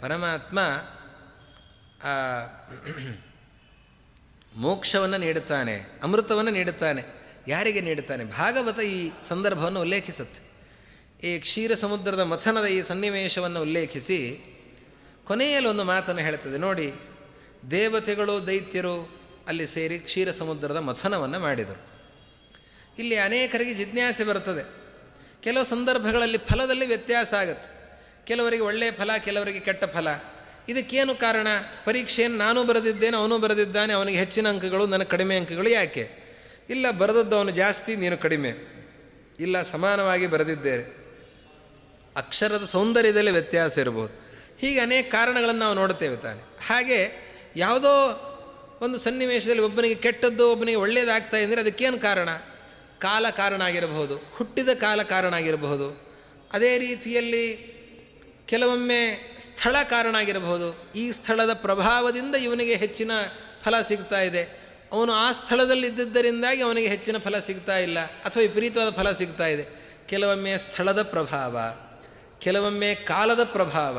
ಪರಮಾತ್ಮ ಮೋಕ್ಷವನ್ನು ನೀಡುತ್ತಾನೆ, ಅಮೃತವನ್ನು ನೀಡುತ್ತಾನೆ. ಯಾರಿಗೆ ನೀಡುತ್ತಾನೆ? ಭಾಗವತ ಈ ಸಂದರ್ಭವನ್ನು ಉಲ್ಲೇಖಿಸುತ್ತೆ. ಈ ಕ್ಷೀರ ಸಮುದ್ರದ ಮಥನದ ಈ ಸನ್ನಿವೇಶವನ್ನು ಉಲ್ಲೇಖಿಸಿ ಕೊನೆಯಲ್ಲಿ ಒಂದು ಮಾತನ್ನು ಹೇಳ್ತದೆ ನೋಡಿ. ದೇವತೆಗಳು ದೈತ್ಯರು ಅಲ್ಲಿ ಸೇರಿ ಕ್ಷೀರ ಸಮುದ್ರದ ಮಥನವನ್ನು ಮಾಡಿದರು. ಇಲ್ಲಿ ಅನೇಕರಿಗೆ ಜಿಜ್ಞಾಸೆ ಬರುತ್ತದೆ. ಕೆಲವು ಸಂದರ್ಭಗಳಲ್ಲಿ ಫಲದಲ್ಲಿ ವ್ಯತ್ಯಾಸ ಆಗುತ್ತೆ. ಕೆಲವರಿಗೆ ಒಳ್ಳೆಯ ಫಲ, ಕೆಲವರಿಗೆ ಕೆಟ್ಟ ಫಲ. ಇದಕ್ಕೇನು ಕಾರಣ? ಪರೀಕ್ಷೆಯನ್ನು ನಾನು ಬರೆದಿದ್ದೇನೆ, ಅವನು ಬರೆದಿದ್ದಾನೆ, ಅವನಿಗೆ ಹೆಚ್ಚಿನ ಅಂಕಗಳು, ನನಗೆ ಕಡಿಮೆ ಅಂಕಗಳು. ಯಾಕೆ? ಇಲ್ಲ, ಬರೆದದ್ದು ಅವನು ಜಾಸ್ತಿ, ನೀನು ಕಡಿಮೆ. ಇಲ್ಲ, ಸಮಾನವಾಗಿ ಬರೆದಿದ್ದೇನೆ. ಅಕ್ಷರದ ಸೌಂದರ್ಯದಲ್ಲಿ ವ್ಯತ್ಯಾಸ ಇರಬಹುದು. ಹೀಗೆ ಅನೇಕ ಕಾರಣಗಳನ್ನು ನಾವು ನೋಡುತ್ತೇವೆ ತಾನೆ. ಹಾಗೆ ಯಾವುದೋ ಒಂದು ಸನ್ನಿವೇಶದಲ್ಲಿ ಒಬ್ಬನಿಗೆ ಕೆಟ್ಟದ್ದು, ಒಬ್ಬನಿಗೆ ಒಳ್ಳೆಯದಾಗ್ತಾ ಇದ್ದರೆ ಅದಕ್ಕೇನು ಕಾರಣ? ಕಾಲ ಕಾರಣ ಆಗಿರಬಹುದು, ಹುಟ್ಟಿದ ಕಾಲ ಕಾರಣ ಆಗಿರಬಹುದು. ಅದೇ ರೀತಿಯಲ್ಲಿ ಕೆಲವೊಮ್ಮೆ ಸ್ಥಳ ಕಾರಣ ಆಗಿರಬಹುದು. ಈ ಸ್ಥಳದ ಪ್ರಭಾವದಿಂದ ಇವನಿಗೆ ಹೆಚ್ಚಿನ ಫಲ ಸಿಗ್ತಾ ಇದೆ, ಅವನು ಆ ಸ್ಥಳದಲ್ಲಿದ್ದದ್ದರಿಂದಾಗಿ ಅವನಿಗೆ ಹೆಚ್ಚಿನ ಫಲ ಸಿಗ್ತಾ ಇಲ್ಲ, ಅಥವಾ ವಿಪರೀತವಾದ ಫಲ ಸಿಗ್ತಾ ಇದೆ. ಕೆಲವೊಮ್ಮೆ ಸ್ಥಳದ ಪ್ರಭಾವ, ಕೆಲವೊಮ್ಮೆ ಕಾಲದ ಪ್ರಭಾವ,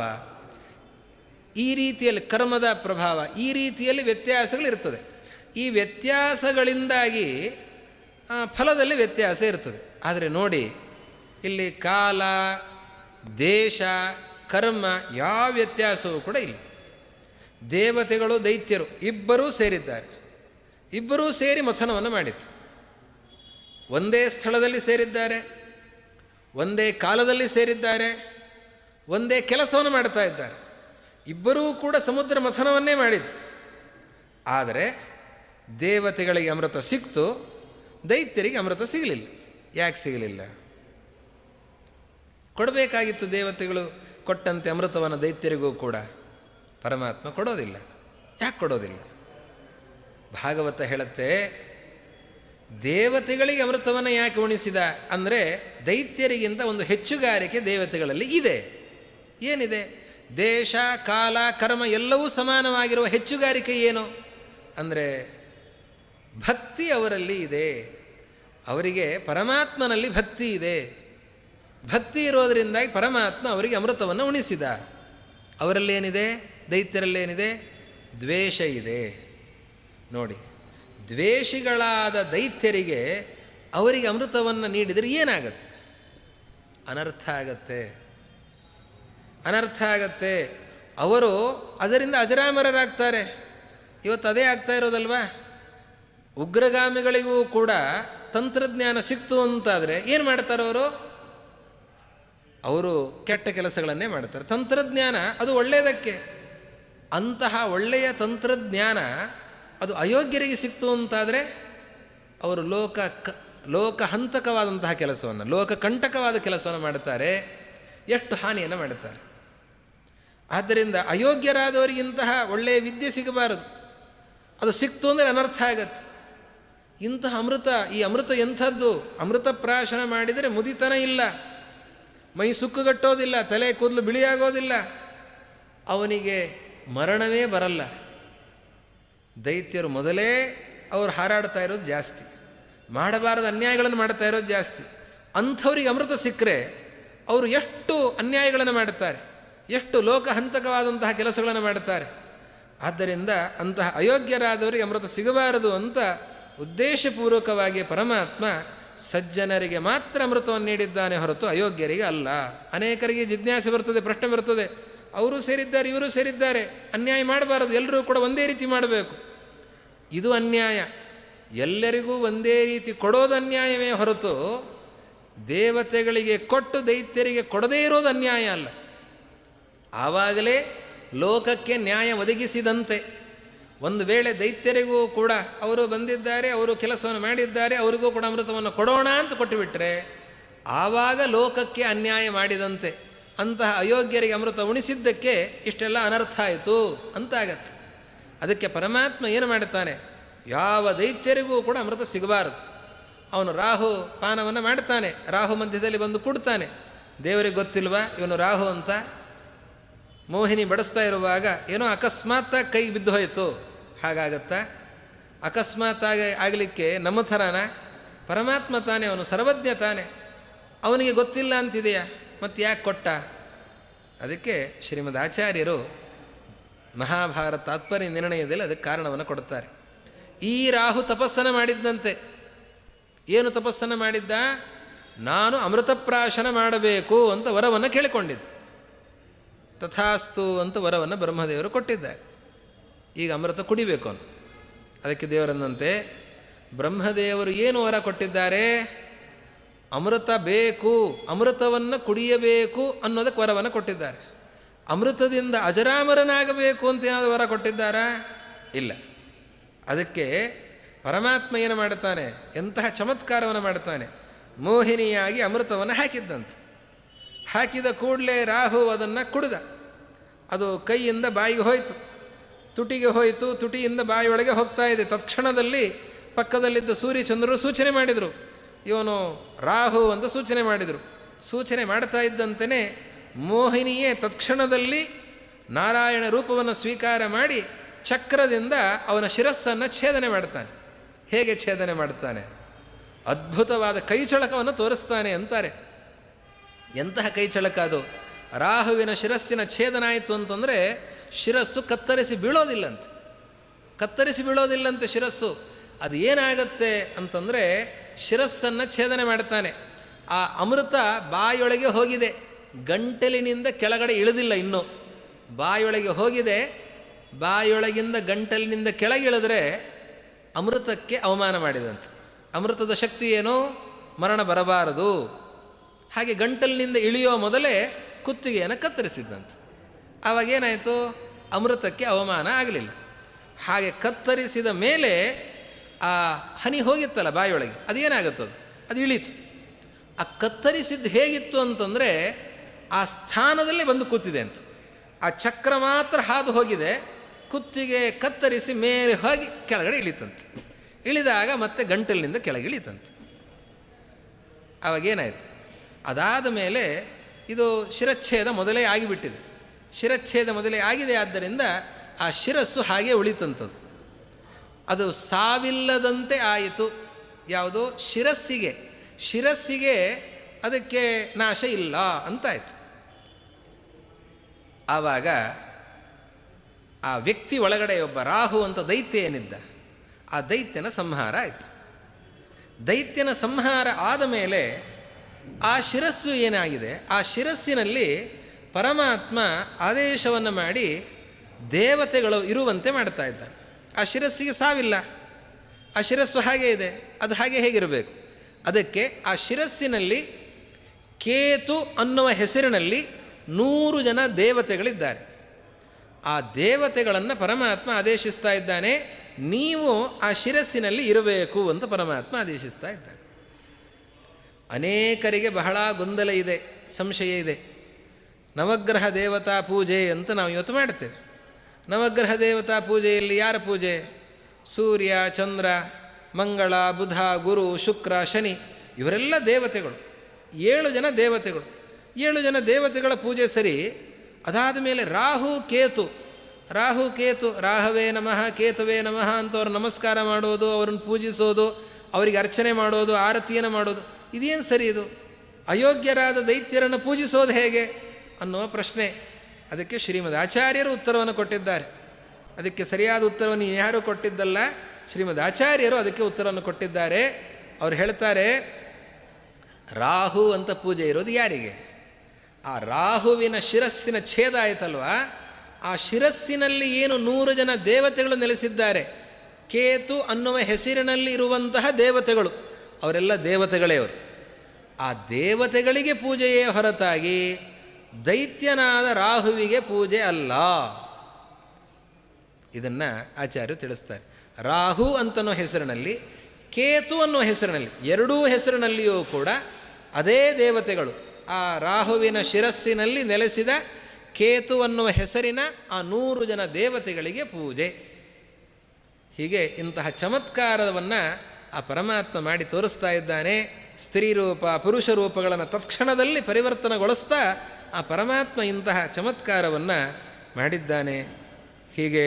ಈ ರೀತಿಯಲ್ಲಿ ಕರ್ಮದ ಪ್ರಭಾವ, ಈ ರೀತಿಯಲ್ಲಿ ವ್ಯತ್ಯಾಸಗಳಿರ್ತದೆ. ಈ ವ್ಯತ್ಯಾಸಗಳಿಂದಾಗಿ ಫಲದಲ್ಲಿ ವ್ಯತ್ಯಾಸ ಇರ್ತದೆ. ಆದರೆ ನೋಡಿ, ಇಲ್ಲಿ ಕಾಲ, ದೇಶ, ಕರ್ಮ ಯಾವ ವ್ಯತ್ಯಾಸವೂ ಕೂಡ ಇಲ್ಲ. ದೇವತೆಗಳು ದೈತ್ಯರು ಇಬ್ಬರೂ ಸೇರಿದ್ದಾರೆ. ಇಬ್ಬರೂ ಸೇರಿ ಮಥನವನ್ನು ಮಾಡಿತ್ತು. ಒಂದೇ ಸ್ಥಳದಲ್ಲಿ ಸೇರಿದ್ದಾರೆ, ಒಂದೇ ಕಾಲದಲ್ಲಿ ಸೇರಿದ್ದಾರೆ, ಒಂದೇ ಕೆಲಸವನ್ನು ಮಾಡ್ತಾ ಇದ್ದಾರೆ. ಇಬ್ಬರೂ ಕೂಡ ಸಮುದ್ರ ಮಥನವನ್ನೇ ಮಾಡಿತ್ತು. ಆದರೆ ದೇವತೆಗಳಿಗೆ ಅಮೃತ ಸಿಕ್ತು, ದೈತ್ಯರಿಗೆ ಅಮೃತ ಸಿಗಲಿಲ್ಲ. ಯಾಕೆ ಸಿಗಲಿಲ್ಲ? ಕೊಡಬೇಕಾಗಿತ್ತು. ದೇವತೆಗಳು ಕೊಟ್ಟಂತೆ ಅಮೃತವನ್ನು ದೈತ್ಯರಿಗೂ ಕೂಡ ಪರಮಾತ್ಮ ಕೊಡೋದಿಲ್ಲ. ಯಾಕೆ ಕೊಡೋದಿಲ್ಲ? ಭಾಗವತ ಹೇಳುತ್ತೆ, ದೇವತೆಗಳಿಗೆ ಅಮೃತವನ್ನು ಯಾಕೆ ಉಣಿಸಿದ ಅಂದರೆ ದೈತ್ಯರಿಗಿಂತ ಒಂದು ಹೆಚ್ಚುಗಾರಿಕೆ ದೇವತೆಗಳಲ್ಲಿ ಇದೆ. ಏನಿದೆ? ದೇಶ, ಕಾಲ, ಕರ್ಮ ಎಲ್ಲವೂ ಸಮಾನವಾಗಿರುವ ಹೆಚ್ಚುಗಾರಿಕೆ ಏನು ಅಂದರೆ ಭಕ್ತಿ ಅವರಲ್ಲಿ ಇದೆ. ಅವರಿಗೆ ಪರಮಾತ್ಮನಲ್ಲಿ ಭಕ್ತಿ ಇದೆ. ಭಕ್ತಿ ಇರೋದರಿಂದಾಗಿ ಪರಮಾತ್ಮ ಅವರಿಗೆ ಅಮೃತವನ್ನು ಉಣಿಸಿದ. ಅವರಲ್ಲೇನಿದೆ? ದೈತ್ಯರಲ್ಲೇನಿದೆ? ದ್ವೇಷ ಇದೆ. ನೋಡಿ, ದ್ವೇಷಿಗಳಾದ ದೈತ್ಯರಿಗೆ ಅವರಿಗೆ ಅಮೃತವನ್ನು ನೀಡಿದರೆ ಏನಾಗತ್ತೆ? ಅನರ್ಥ ಆಗತ್ತೆ, ಅನರ್ಥ ಆಗತ್ತೆ. ಅವರು ಅದರಿಂದ ಅಜರಾಮರರಾಗ್ತಾರೆ. ಇವತ್ತು ಅದೇ ಆಗ್ತಾ ಇರೋದಲ್ವಾ? ಉಗ್ರಗಾಮಿಗಳಿಗೂ ಕೂಡ ತಂತ್ರಜ್ಞಾನ ಸಿಕ್ತು ಅಂತಾದರೆ ಏನು ಮಾಡ್ತಾರೆ ಅವರು? ಅವರು ಕೆಟ್ಟ ಕೆಲಸಗಳನ್ನೇ ಮಾಡ್ತಾರೆ. ತಂತ್ರಜ್ಞಾನ ಅದು ಒಳ್ಳೆಯದಕ್ಕೆ. ಅಂತಹ ಒಳ್ಳೆಯ ತಂತ್ರಜ್ಞಾನ ಅದು ಅಯೋಗ್ಯರಿಗೆ ಸಿಕ್ತು ಅಂತಾದರೆ ಅವರು ಲೋಕಹಂತಕವಾದಂತಹ ಕೆಲಸವನ್ನು, ಲೋಕಕಂಟಕವಾದ ಕೆಲಸವನ್ನು ಮಾಡುತ್ತಾರೆ, ಎಷ್ಟು ಹಾನಿಯನ್ನು ಮಾಡುತ್ತಾರೆ. ಆದ್ದರಿಂದ ಅಯೋಗ್ಯರಾದವರಿಗಿಂತಹ ಒಳ್ಳೆಯ ವಿದ್ಯೆ ಸಿಗಬಾರದು. ಅದು ಸಿಕ್ತು ಅಂದರೆ ಅನರ್ಥ ಆಗತ್ತೆ. ಇಂತಹ ಅಮೃತ, ಈ ಅಮೃತ ಎಂಥದ್ದು? ಅಮೃತ ಪ್ರಾಶನ ಮಾಡಿದರೆ ಮುದಿತನ ಇಲ್ಲ, ಮೈ ಸುಕ್ಕುಗಟ್ಟೋದಿಲ್ಲ, ತಲೆ ಕೂದಲು ಬಿಳಿಯಾಗೋದಿಲ್ಲ, ಅವನಿಗೆ ಮರಣವೇ ಬರಲ್ಲ. ದೈತ್ಯರು ಮೊದಲೇ ಅವರು ಹಾರಾಡ್ತಾ ಇರೋದು ಜಾಸ್ತಿ, ಮಾಡಬಾರದ ಅನ್ಯಾಯಗಳನ್ನು ಮಾಡ್ತಾ ಇರೋದು ಜಾಸ್ತಿ. ಅಂಥವ್ರಿಗೆ ಅಮೃತ ಸಿಕ್ಕರೆ ಅವರು ಎಷ್ಟು ಅನ್ಯಾಯಗಳನ್ನು ಮಾಡುತ್ತಾರೆ, ಎಷ್ಟು ಲೋಕಹಂತಕವಾದಂತಹ ಕೆಲಸಗಳನ್ನು ಮಾಡುತ್ತಾರೆ. ಆದ್ದರಿಂದ ಅಂತಹ ಅಯೋಗ್ಯರಾದವರಿಗೆ ಅಮೃತ ಸಿಗಬಾರದು ಅಂತ ಉದ್ದೇಶಪೂರ್ವಕವಾಗಿ ಪರಮಾತ್ಮ ಸಜ್ಜನರಿಗೆ ಮಾತ್ರ ಅಮೃತವನ್ನು ನೀಡಿದ್ದಾನೆ ಹೊರತು ಅಯೋಗ್ಯರಿಗೆ ಅಲ್ಲ. ಅನೇಕರಿಗೆ ಜಿಜ್ಞಾಸೆ ಬರ್ತದೆ, ಪ್ರಶ್ನೆ ಬರ್ತದೆ, ಅವರು ಸೇರಿದ್ದಾರೆ, ಇವರು ಸೇರಿದ್ದಾರೆ, ಅನ್ಯಾಯ ಮಾಡಬಾರದು, ಎಲ್ಲರೂ ಕೂಡ ಒಂದೇ ರೀತಿ ಮಾಡಬೇಕು. ಇದು ಅನ್ಯಾಯ. ಎಲ್ಲರಿಗೂ ಒಂದೇ ರೀತಿ ಕೊಡೋದು ಅನ್ಯಾಯವೇ ಹೊರತು ದೇವತೆಗಳಿಗೆ ಕೊಟ್ಟು ದೈತ್ಯರಿಗೆ ಕೊಡದೇ ಇರೋದು ಅನ್ಯಾಯ ಅಲ್ಲ. ಆವಾಗಲೇ ಲೋಕಕ್ಕೆ ನ್ಯಾಯ ಒದಗಿಸಿದಂತೆ. ಒಂದು ವೇಳೆ ದೈತ್ಯರಿಗೂ ಕೂಡ ಅವರು ಬಂದಿದ್ದಾರೆ, ಅವರು ಕೆಲಸವನ್ನು ಮಾಡಿದ್ದಾರೆ, ಅವರಿಗೂ ಕೂಡ ಅಮೃತವನ್ನು ಕೊಡೋಣ ಅಂತ ಕೊಟ್ಟುಬಿಟ್ರೆ ಆವಾಗ ಲೋಕಕ್ಕೆ ಅನ್ಯಾಯ ಮಾಡಿದಂತೆ. ಅಂತಹ ಅಯೋಗ್ಯರಿಗೆ ಅಮೃತ ಉಣಿಸಿದ್ದಕ್ಕೆ ಇಷ್ಟೆಲ್ಲ ಅನರ್ಥ ಆಯಿತು ಅಂತಾಗತ್ತೆ. ಅದಕ್ಕೆ ಪರಮಾತ್ಮ ಏನು ಮಾಡುತ್ತಾನೆ? ಯಾವ ದೈತ್ಯರಿಗೂ ಕೂಡ ಅಮೃತ ಸಿಗಬಾರದು. ಅವನು ರಾಹು ಪಾನವನ್ನು ಮಾಡ್ತಾನೆ, ರಾಹು ಮಧ್ಯದಲ್ಲಿ ಬಂದು ಕೊಡ್ತಾನೆ. ದೇವರಿಗೆ ಗೊತ್ತಿಲ್ವಾ ಇವನು ರಾಹು ಅಂತ? ಮೋಹಿನಿ ಬಡಿಸ್ತಾ ಇರುವಾಗ ಏನೋ ಅಕಸ್ಮಾತ್ತಾಗಿ ಕೈ ಬಿದ್ದು ಹೋಯಿತು, ಹಾಗಾಗತ್ತಾ? ಅಕಸ್ಮಾತ್ತಾಗಿ ಆಗಲಿಕ್ಕೆ ನಮ್ಮ ಥರನ? ಪರಮಾತ್ಮ ತಾನೆ, ಅವನು ಸರ್ವಜ್ಞ ತಾನೆ, ಅವನಿಗೆ ಗೊತ್ತಿಲ್ಲ ಅಂತಿದೆಯಾ? ಮತ್ತು ಯಾಕೆ ಕೊಟ್ಟ? ಅದಕ್ಕೆ ಶ್ರೀಮದ್ ಆಚಾರ್ಯರು ಮಹಾಭಾರತ ತಾತ್ಪರ್ಯ ನಿರ್ಣಯದಲ್ಲಿ ಅದಕ್ಕೆ ಕಾರಣವನ್ನು ಕೊಡುತ್ತಾರೆ. ಈ ರಾಹು ತಪಸ್ಸನ್ನು ಮಾಡಿದ್ದಂತೆ. ಏನು ತಪಸ್ಸನ್ನು ಮಾಡಿದ್ದ? ನಾನು ಅಮೃತಪ್ರಾಶನ ಮಾಡಬೇಕು ಅಂತ ವರವನ್ನು ಕೇಳಿಕೊಂಡಿದ್ದು. ತಥಾಸ್ತು ಅಂತ ವರವನ್ನು ಬ್ರಹ್ಮದೇವರು ಕೊಟ್ಟಿದ್ದಾರೆ. ಈಗ ಅಮೃತ ಕುಡಿಬೇಕು ಅವನು. ಅದಕ್ಕೆ ದೇವರನ್ನಂತೆ ಬ್ರಹ್ಮದೇವರು ಏನು ವರ ಕೊಟ್ಟಿದ್ದಾರೆ? ಅಮೃತ ಬೇಕು, ಅಮೃತವನ್ನು ಕುಡಿಯಬೇಕು ಅನ್ನೋದಕ್ಕೆ ವರವನ್ನು ಕೊಟ್ಟಿದ್ದಾರೆ. ಅಮೃತದಿಂದ ಅಜರಾಮರನಾಗಬೇಕು ಅಂತ ಏನಾದರೂ ವರ ಕೊಟ್ಟಿದ್ದಾರಾ? ಇಲ್ಲ. ಅದಕ್ಕೆ ಪರಮಾತ್ಮ ಏನು ಮಾಡುತ್ತಾನೆ? ಎಂತಹ ಚಮತ್ಕಾರವನ್ನು ಮಾಡುತ್ತಾನೆ. ಮೋಹಿನಿಯಾಗಿ ಅಮೃತವನ್ನು ಹಾಕಿದ್ದಂತೆ. ಹಾಕಿದ ಕೂಡಲೇ ರಾಹು ಅದನ್ನು ಕುಡಿದ. ಅದು ಕೈಯಿಂದ ಬಾಯಿಗೆ ಹೋಯಿತು, ತುಟಿಗೆ ಹೋಯಿತು, ತುಟಿಯಿಂದ ಬಾಯಿಯೊಳಗೆ ಹೋಗ್ತಾ ಇದೆ. ತತ್ಕ್ಷಣದಲ್ಲಿ ಪಕ್ಕದಲ್ಲಿದ್ದ ಸೂರ್ಯಚಂದ್ರರು ಸೂಚನೆ ಮಾಡಿದರು, ಇವನು ರಾಹು ಅಂತ ಸೂಚನೆ ಮಾಡಿದರು. ಸೂಚನೆ ಮಾಡ್ತಾ ಇದ್ದಂತೆಯೇ ಮೋಹಿನಿಯೇ ತತ್ಕ್ಷಣದಲ್ಲಿ ನಾರಾಯಣ ರೂಪವನ್ನು ಸ್ವೀಕಾರ ಮಾಡಿ ಚಕ್ರದಿಂದ ಅವನ ಶಿರಸ್ಸನ್ನು ಛೇದನೆ ಮಾಡ್ತಾನೆ. ಹೇಗೆ ಛೇದನೆ ಮಾಡ್ತಾನೆ? ಅದ್ಭುತವಾದ ಕೈಚಳಕವನ್ನು ತೋರಿಸ್ತಾನೆ ಅಂತಾರೆ. ಎಂತಹ ಕೈಚಳಕ ಅದು! ರಾಹುವಿನ ಶಿರಸ್ಸಿನ ಛೇದನ ಆಯಿತು ಅಂತಂದರೆ ಶಿರಸ್ಸು ಕತ್ತರಿಸಿ ಬೀಳೋದಿಲ್ಲಂತೆ. ಕತ್ತರಿಸಿ ಬೀಳೋದಿಲ್ಲಂತೆ ಶಿರಸ್ಸು. ಅದು ಏನಾಗತ್ತೆ ಅಂತಂದರೆ ಶಿರಸ್ಸನ್ನು ಛೇದನೆ ಮಾಡ್ತಾನೆ. ಆ ಅಮೃತ ಬಾಯೊಳಗೆ ಹೋಗಿದೆ, ಗಂಟಲಿನಿಂದ ಕೆಳಗಡೆ ಇಳಿದಿಲ್ಲ. ಇನ್ನೂ ಬಾಯೊಳಗೆ ಹೋಗಿದೆ. ಬಾಯೊಳಗಿಂದ ಗಂಟಲಿನಿಂದ ಕೆಳಗಿಳಿದ್ರೆ ಅಮೃತಕ್ಕೆ ಅವಮಾನ ಮಾಡಿದಂತೆ. ಅಮೃತದ ಶಕ್ತಿ ಏನು? ಮರಣ ಬರಬಾರದು. ಹಾಗೆ ಗಂಟಲಿನಿಂದ ಇಳಿಯೋ ಮೊದಲೇ ಕುತ್ತಿಗೆಯನ್ನು ಕತ್ತರಿಸಿದ್ದಂತೆ. ಆವಾಗೇನಾಯಿತು? ಅಮೃತಕ್ಕೆ ಅವಮಾನ ಆಗಲಿಲ್ಲ. ಹಾಗೆ ಕತ್ತರಿಸಿದ ಮೇಲೆ ಆ ಹನಿ ಹೋಗಿತ್ತಲ್ಲ ಬಾಯೊಳಗೆ, ಅದೇನಾಗುತ್ತದು? ಅದು ಇಳೀತು. ಆ ಕತ್ತರಿಸಿದ್ದು ಹೇಗಿತ್ತು ಅಂತಂದರೆ ಆ ಸ್ಥಾನದಲ್ಲೇ ಬಂದು ಕೂತಿದೆ ಅಂತ. ಆ ಚಕ್ರ ಮಾತ್ರ ಹಾದು ಹೋಗಿದೆ, ಕುತ್ತಿಗೆ ಕತ್ತರಿಸಿ ಮೇಲೆ ಹೋಗಿ ಕೆಳಗಡೆ ಇಳಿತಂತೆ. ಇಳಿದಾಗ ಮತ್ತೆ ಗಂಟಲಿನಿಂದ ಕೆಳಗೆ ಇಳಿತಂತೆ. ಆವಾಗೇನಾಯಿತು? ಅದಾದ ಮೇಲೆ ಇದು ಶಿರಚ್ಛೇದ ಮೊದಲೇ ಆಗಿಬಿಟ್ಟಿದೆ. ಶಿರಚ್ಛೇದ ಮೊದಲೇ ಆಗಿದೆ. ಆದ್ದರಿಂದ ಆ ಶಿರಸ್ಸು ಹಾಗೆ ಉಳಿತಂಥದ್ದು. ಅದು ಸಾವಿಲ್ಲದಂತೆ ಆಯಿತು. ಯಾವುದು? ಶಿರಸ್ಸಿಗೆ. ಶಿರಸ್ಸಿಗೆ ಅದಕ್ಕೆ ನಾಶ ಇಲ್ಲ ಅಂತಾಯಿತು. ಆವಾಗ ಆ ವ್ಯಕ್ತಿ ಒಳಗಡೆ ಒಬ್ಬ ರಾಹು ಅಂತ ದೈತ್ಯ ಏನಿದ್ದ, ಆ ದೈತ್ಯನ ಸಂಹಾರ ಆಯಿತು. ದೈತ್ಯನ ಸಂಹಾರ ಆದ ಮೇಲೆ ಆ ಶಿರಸ್ಸು ಏನಾಗಿದೆ, ಆ ಶಿರಸ್ಸಿನಲ್ಲಿ ಪರಮಾತ್ಮ ಆದೇಶವನ್ನು ಮಾಡಿ ದೇವತೆಗಳು ಇರುವಂತೆ ಮಾಡ್ತಾ ಇದ್ದಾನೆ. ಆ ಶಿರಸ್ಸಿಗೆ ಸಾವಿಲ್ಲ. ಆ ಶಿರಸ್ಸು ಹಾಗೇ ಇದೆ. ಅದು ಹಾಗೆ ಹೇಗಿರಬೇಕು? ಅದಕ್ಕೆ ಆ ಶಿರಸ್ಸಿನಲ್ಲಿ ಕೇತು ಅನ್ನುವ ಹೆಸರಿನಲ್ಲಿ 100 ಜನ ದೇವತೆಗಳಿದ್ದಾರೆ. ಆ ದೇವತೆಗಳನ್ನು ಪರಮಾತ್ಮ ಆದೇಶಿಸ್ತಾ ಇದ್ದಾನೆ, ನೀವು ಆ ಶಿರಸ್ಸಿನಲ್ಲಿ ಇರಬೇಕು ಅಂತ ಪರಮಾತ್ಮ ಆದೇಶಿಸ್ತಾ ಇದ್ದಾನೆ. ಅನೇಕರಿಗೆ ಬಹಳ ಗೊಂದಲ ಇದೆ, ಸಂಶಯ ಇದೆ. ನವಗ್ರಹ ದೇವತಾ ಪೂಜೆ ಅಂತ ನಾವು ಇವತ್ತು ಮಾಡ್ತೇವೆ. ನವಗ್ರಹ ದೇವತಾ ಪೂಜೆಯಲ್ಲಿ ಯಾರ ಪೂಜೆ? ಸೂರ್ಯ, ಚಂದ್ರ, ಮಂಗಳ, ಬುಧ, ಗುರು, ಶುಕ್ರ, ಶನಿ, ಇವರೆಲ್ಲ ದೇವತೆಗಳು. 7 ಜನ ದೇವತೆಗಳು. 7 ಜನ ದೇವತೆಗಳ ಪೂಜೆ ಸರಿ. ಅದಾದ ಮೇಲೆ ರಾಹು ಕೇತು, ರಾಹು ಕೇತು, ರಾಹವೇ ನಮಃ ಕೇತುವೇ ನಮಃ ಅಂತ ಅವ್ರು ನಮಸ್ಕಾರ ಮಾಡೋದು, ಅವರನ್ನು ಪೂಜಿಸೋದು, ಅವರಿಗೆ ಅರ್ಚನೆ ಮಾಡೋದು, ಆರತಿಯನ್ನು ಮಾಡೋದು, ಇದೇನು ಸರಿ? ಇದು ಅಯೋಗ್ಯರಾದ ದೈತ್ಯರನ್ನು ಪೂಜಿಸೋದು ಹೇಗೆ ಅನ್ನುವ ಪ್ರಶ್ನೆ. ಅದಕ್ಕೆ ಶ್ರೀಮದ್ ಆಚಾರ್ಯರು ಉತ್ತರವನ್ನು ಕೊಟ್ಟಿದ್ದಾರೆ. ಅದಕ್ಕೆ ಸರಿಯಾದ ಉತ್ತರವನ್ನು ಯಾರೂ ಕೊಟ್ಟಿದ್ದಲ್ಲ, ಶ್ರೀಮದ್ ಆಚಾರ್ಯರು ಅದಕ್ಕೆ ಉತ್ತರವನ್ನು ಕೊಟ್ಟಿದ್ದಾರೆ. ಅವರು ಹೇಳ್ತಾರೆ, ರಾಹು ಅಂತ ಪೂಜೆ ಇರೋದು ಯಾರಿಗೆ? ಆ ರಾಹುವಿನ ಶಿರಸ್ಸಿನ ಛೇದ ಆಯಿತಲ್ವ, ಆ ಶಿರಸ್ಸಿನಲ್ಲಿ ಏನು 100 ಜನ ದೇವತೆಗಳು ನೆಲೆಸಿದ್ದಾರೆ, ಕೇತು ಅನ್ನುವ ಹೆಸರಿನಲ್ಲಿ ಇರುವಂತಹ ದೇವತೆಗಳು, ಅವರೆಲ್ಲ ದೇವತೆಗಳೇ ಅವರು. ಆ ದೇವತೆಗಳಿಗೆ ಪೂಜೆಯೇ ಹೊರತಾಗಿ ದೈತ್ಯನಾದ ರಾಹುವಿಗೆ ಪೂಜೆ ಅಲ್ಲ. ಇದನ್ನು ಆಚಾರ್ಯರು ತಿಳಿಸ್ತಾರೆ. ರಾಹು ಅಂತನೋ ಹೆಸರಿನಲ್ಲಿ, ಕೇತು ಅನ್ನೋ ಹೆಸರಿನಲ್ಲಿ, ಎರಡೂ ಹೆಸರಿನಲ್ಲಿಯೂ ಕೂಡ ಅದೇ ದೇವತೆಗಳು. ಆ ರಾಹುವಿನ ಶಿರಸ್ಸಿನಲ್ಲಿ ನೆಲೆಸಿದ ಕೇತು ಅನ್ನುವ ಹೆಸರಿನ ಆ 100 ಜನ ದೇವತೆಗಳಿಗೆ ಪೂಜೆ. ಹೀಗೆ ಇಂತಹ ಚಮತ್ಕಾರವನ್ನು ಆ ಪರಮಾತ್ಮ ಮಾಡಿ ತೋರಿಸ್ತಾ ಇದ್ದಾನೆ. ಸ್ತ್ರೀ ರೂಪ, ಪುರುಷ ರೂಪಗಳನ್ನು ತತ್ಕ್ಷಣದಲ್ಲಿ ಪರಿವರ್ತನೆಗೊಳಿಸ್ತಾ ಆ ಪರಮಾತ್ಮ ಇಂತಹ ಚಮತ್ಕಾರವನ್ನು ಮಾಡಿದ್ದಾನೆ. ಹೀಗೆ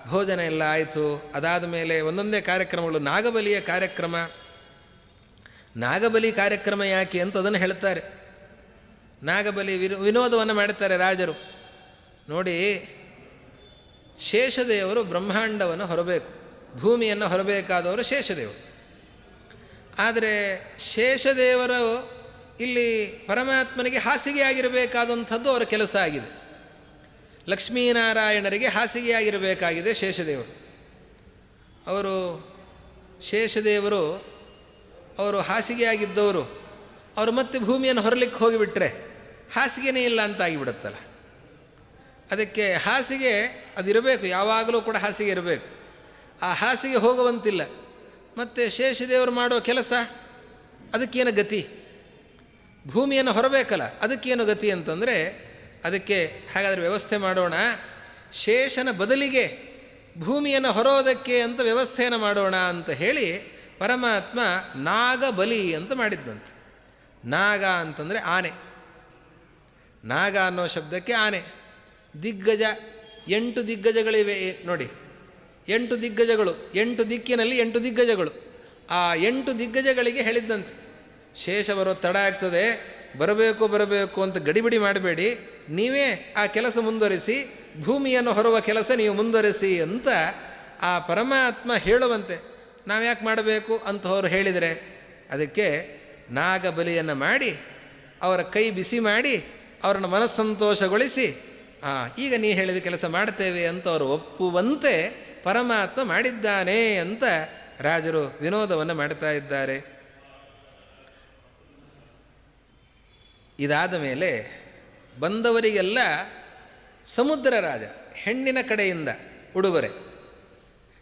ಭೋಜನ ಎಲ್ಲ ಆಯಿತು. ಅದಾದ ಮೇಲೆ ಒಂದೊಂದೇ ಕಾರ್ಯಕ್ರಮಗಳು. ನಾಗಬಲಿಯ ಕಾರ್ಯಕ್ರಮ. ನಾಗಬಲಿ ಕಾರ್ಯಕ್ರಮ ಯಾಕೆ ಅಂತ ಅದನ್ನು ಹೇಳ್ತಾರೆ. ನಾಗಬಲಿ ವಿನೋದವನ್ನು ಮಾಡುತ್ತಾರೆ ರಾಜರು. ನೋಡಿ, ಶೇಷದೇವರು ಬ್ರಹ್ಮಾಂಡವನ್ನು ಹೊರಬೇಕು, ಭೂಮಿಯನ್ನು ಹೊರಬೇಕಾದವರು ಶೇಷದೇವರು. ಆದರೆ ಶೇಷದೇವರು ಇಲ್ಲಿ ಪರಮಾತ್ಮನಿಗೆ ಹಾಸಿಗೆಯಾಗಿರಬೇಕಾದಂಥದ್ದು ಅವರ ಕೆಲಸ ಆಗಿದೆ. ಲಕ್ಷ್ಮೀನಾರಾಯಣರಿಗೆ ಹಾಸಿಗೆಯಾಗಿರಬೇಕಾಗಿದೆ ಶೇಷದೇವರು. ಶೇಷದೇವರು ಅವರು ಹಾಸಿಗೆಯಾಗಿದ್ದವರು, ಅವರು ಮತ್ತೆ ಭೂಮಿಯನ್ನು ಹೊರಲಿಕ್ಕೆ ಹೋಗಿಬಿಟ್ರೆ ಹಾಸಿಗೆನೇ ಇಲ್ಲ ಅಂತ ಆಗಿಬಿಡುತ್ತಲ್ಲ. ಅದಕ್ಕೆ ಹಾಸಿಗೆ ಅದಿರಬೇಕು, ಯಾವಾಗಲೂ ಕೂಡ ಹಾಸಿಗೆ ಇರಬೇಕು. ಆ ಹಾಸಿಗೆ ಹೋಗುವಂತಿಲ್ಲ. ಮತ್ತು ಶೇಷದೇವರು ಮಾಡೋ ಕೆಲಸ ಅದಕ್ಕೇನು ಗತಿ? ಭೂಮಿಯನ್ನು ಹೊರಬೇಕಲ್ಲ, ಅದಕ್ಕೇನು ಗತಿ ಅಂತಂದರೆ ಅದಕ್ಕೆ ಹಾಗಾದರೆ ವ್ಯವಸ್ಥೆ ಮಾಡೋಣ, ಶೇಷನ ಬದಲಿಗೆ ಭೂಮಿಯನ್ನು ಹೊರೋದಕ್ಕೆ ಅಂತ ವ್ಯವಸ್ಥೆಯನ್ನು ಮಾಡೋಣ ಅಂತ ಹೇಳಿ ಪರಮಾತ್ಮ ನಾಗಬಲಿ ಅಂತ ಮಾಡಿದ್ದಂತೆ. ನಾಗ ಅಂತಂದರೆ ಆನೆ. ನಾಗ ಅನ್ನೋ ಶಬ್ದಕ್ಕೆ ಆನೆ. ದಿಗ್ಗಜ, 8 ದಿಗ್ಗಜಗಳಿವೆ ನೋಡಿ. 8 ದಿಗ್ಗಜಗಳು, 8 ದಿಕ್ಕಿನಲ್ಲಿ 8 ದಿಗ್ಗಜಗಳು. ಆ 8 ದಿಗ್ಗಜಗಳಿಗೆ ಹೇಳಿದ್ದಂತೆ, ಶೇಷ ಬರೋ ತಡ ಆಗ್ತದೆ, ಬರಬೇಕು ಅಂತ ಗಡಿಬಿಡಿ ಮಾಡಬೇಡಿ, ನೀವೇ ಆ ಕೆಲಸ ಮುಂದುವರಿಸಿ, ಭೂಮಿಯನ್ನು ಹೊರುವ ಕೆಲಸ ನೀವು ಮುಂದುವರಿಸಿ ಅಂತ ಆ ಪರಮಾತ್ಮ ಹೇಳುವಂತೆ. ನಾವು ಯಾಕೆ ಮಾಡಬೇಕು ಅಂತ ಅವರು ಹೇಳಿದರೆ ಅದಕ್ಕೆ ನಾಗಬಲಿಯನ್ನು ಮಾಡಿ ಅವರ ಕೈ ಬಿಸಿ ಮಾಡಿ ಅವರನ್ನು ಮನಸ್ಸಂತೋಷಗೊಳಿಸಿ, ಈಗ ನೀ ಹೇಳಿದ ಕೆಲಸ ಮಾಡ್ತೇವೆ ಅಂತ ಅವರು ಒಪ್ಪುವಂತೆ ಪರಮಾತ್ಮ ಮಾಡಿದ್ದಾನೆ ಅಂತ ರಾಜರು ವಿನೋದವನ್ನು ಮಾಡ್ತಾ ಇದ್ದಾರೆ. ಇದಾದ ಮೇಲೆ ಬಂದವರಿಗೆಲ್ಲ ಸಮುದ್ರ ರಾಜ ಹೆಣ್ಣಿನ ಕಡೆಯಿಂದ ಉಡುಗೊರೆ,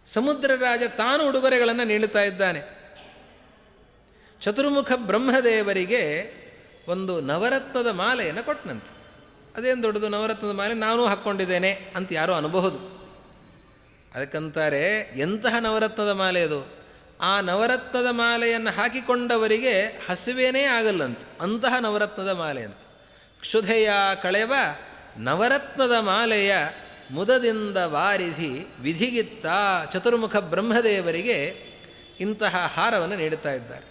ಸಮುದ್ರ ರಾಜ ತಾನು ಉಡುಗೊರೆಗಳನ್ನು ನೀಡುತ್ತಾ ಇದ್ದಾನೆ. ಚತುರ್ಮುಖ ಬ್ರಹ್ಮದೇವರಿಗೆ ಒಂದು ನವರತ್ನದ ಮಾಲೆಯನ್ನು ಕೊಟ್ಟನಂತೆ. ಅದೇನು ದೊಡ್ಡದು ನವರತ್ನದ ಮಾಲೆ, ನಾನೂ ಹಾಕ್ಕೊಂಡಿದ್ದೇನೆ ಅಂತ ಯಾರೋ ಅನ್ಬಹುದು. ಅದಕ್ಕಂತಾರೆ, ಎಂತಹ ನವರತ್ನದ ಮಾಲೆ ಅದು? ಆ ನವರತ್ನದ ಮಾಲೆಯನ್ನು ಹಾಕಿಕೊಂಡವರಿಗೆ ಹಸಿವೇನೇ ಆಗಲ್ಲಂತ, ಅಂತಹ ನವರತ್ನದ ಮಾಲೆ ಅಂತ. ಕ್ಷುಧೆಯ ಕಳೆವ ನವರತ್ನದ ಮಾಲೆಯ ಮುದದಿಂದ ವಾರಿಸಿ ವಿಧಿಗಿತ್ತ ಚತುರ್ಮುಖ ಬ್ರಹ್ಮದೇವರಿಗೆ ಇಂತಹ ಹಾರವನ್ನು ನೀಡುತ್ತಾ ಇದ್ದಾರೆ.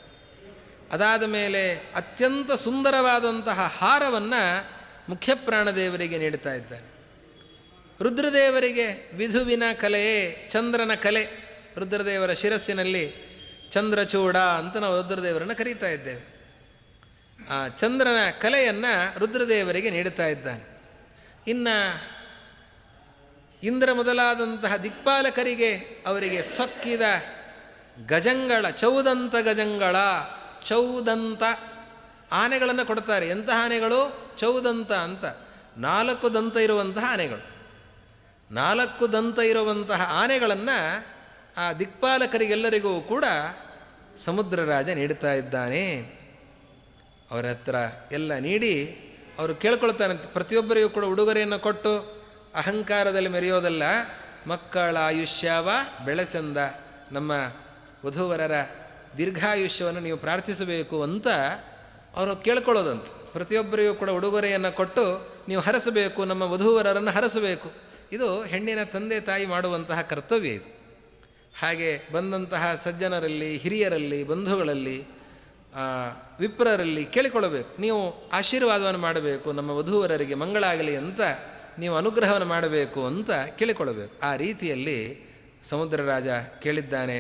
ಅದಾದ ಮೇಲೆ ಅತ್ಯಂತ ಸುಂದರವಾದಂತಹ ಹಾರವನ್ನು ಮುಖ್ಯಪ್ರಾಣದೇವರಿಗೆ ನೀಡುತ್ತಾ ಇದ್ದಾರೆ. ರುದ್ರದೇವರಿಗೆ ವಿಧುವಿನ ಕಲೆಯೇ ಚಂದ್ರನ ಕಲೆ. ರುದ್ರದೇವರ ಶಿರಸ್ಸಿನಲ್ಲಿ ಚಂದ್ರಚೂಡ ಅಂತ ನಾವು ರುದ್ರದೇವರನ್ನು ಕರೀತಾ ಇದ್ದೇವೆ. ಆ ಚಂದ್ರನ ಕಲೆಯನ್ನು ರುದ್ರದೇವರಿಗೆ ನೀಡುತ್ತಾ ಇದ್ದಾನೆ. ಇನ್ನು ಇಂದ್ರ ಮೊದಲಾದಂತಹ ದಿಕ್ಪಾಲಕರಿಗೆ ಅವರಿಗೆ ಸೊಕ್ಕಿದ ಗಜಂಗಳ, ಚೌದಂತ ಗಜಂಗಳ, ಚೌದಂತ ಆನೆಗಳನ್ನು ಕೊಡ್ತಾರೆ. ಎಂತಹ ಆನೆಗಳು? ಚೌದಂತ ಅಂತ, 4 ದಂತ ಇರುವಂತಹ ಆನೆಗಳು. 4 ದಂತ ಇರುವಂತಹ ಆನೆಗಳನ್ನು ಆ ದಿಕ್ಪಾಲಕರಿಗೆಲ್ಲರಿಗೂ ಕೂಡ ಸಮುದ್ರ ರಾಜ ನೀಡುತ್ತಾ ಇದ್ದಾನೆ. ಅವರ ಹತ್ರ ಎಲ್ಲ ನೀಡಿ ಅವರು ಕೇಳ್ಕೊಳ್ತಾನೆ, ಪ್ರತಿಯೊಬ್ಬರಿಗೂ ಕೂಡ ಉಡುಗೊರೆಯನ್ನು ಕೊಟ್ಟು ಅಹಂಕಾರದಲ್ಲಿ ಮೆರೆಯೋದಲ್ಲ, ಮಕ್ಕಳ ಆಯುಷ್ಯವ ಬೆಳೆಸಂದ, ನಮ್ಮ ವಧೂವರರ ದೀರ್ಘಾಯುಷ್ಯವನ್ನು ನೀವು ಪ್ರಾರ್ಥಿಸಬೇಕು ಅಂತ ಅವರು ಕೇಳ್ಕೊಳ್ಳೋದಂತ. ಪ್ರತಿಯೊಬ್ಬರಿಗೂ ಕೂಡ ಉಡುಗೊರೆಯನ್ನು ಕೊಟ್ಟು ನೀವು ಹರಸಬೇಕು, ನಮ್ಮ ವಧೂವರರನ್ನು ಹರಸಬೇಕು. ಇದು ಹೆಣ್ಣಿನ ತಂದೆ ತಾಯಿ ಮಾಡುವಂತಹ ಕರ್ತವ್ಯ ಇದು. ಹಾಗೆ ಬಂದಂತಹ ಸಜ್ಜನರಲ್ಲಿ, ಹಿರಿಯರಲ್ಲಿ, ಬಂಧುಗಳಲ್ಲಿ, ವಿಪ್ರರಲ್ಲಿ ಕೇಳಿಕೊಳ್ಳಬೇಕು, ನೀವು ಆಶೀರ್ವಾದವನ್ನು ಮಾಡಬೇಕು, ನಮ್ಮ ವಧೂವರರಿಗೆ ಮಂಗಳಾಗಲಿ ಅಂತ ನೀವು ಅನುಗ್ರಹವನ್ನು ಮಾಡಬೇಕು ಅಂತ ಕೇಳಿಕೊಳ್ಳಬೇಕು. ಆ ರೀತಿಯಲ್ಲಿ ಸಮುದ್ರ ರಾಜ ಕೇಳಿದ್ದಾನೆ.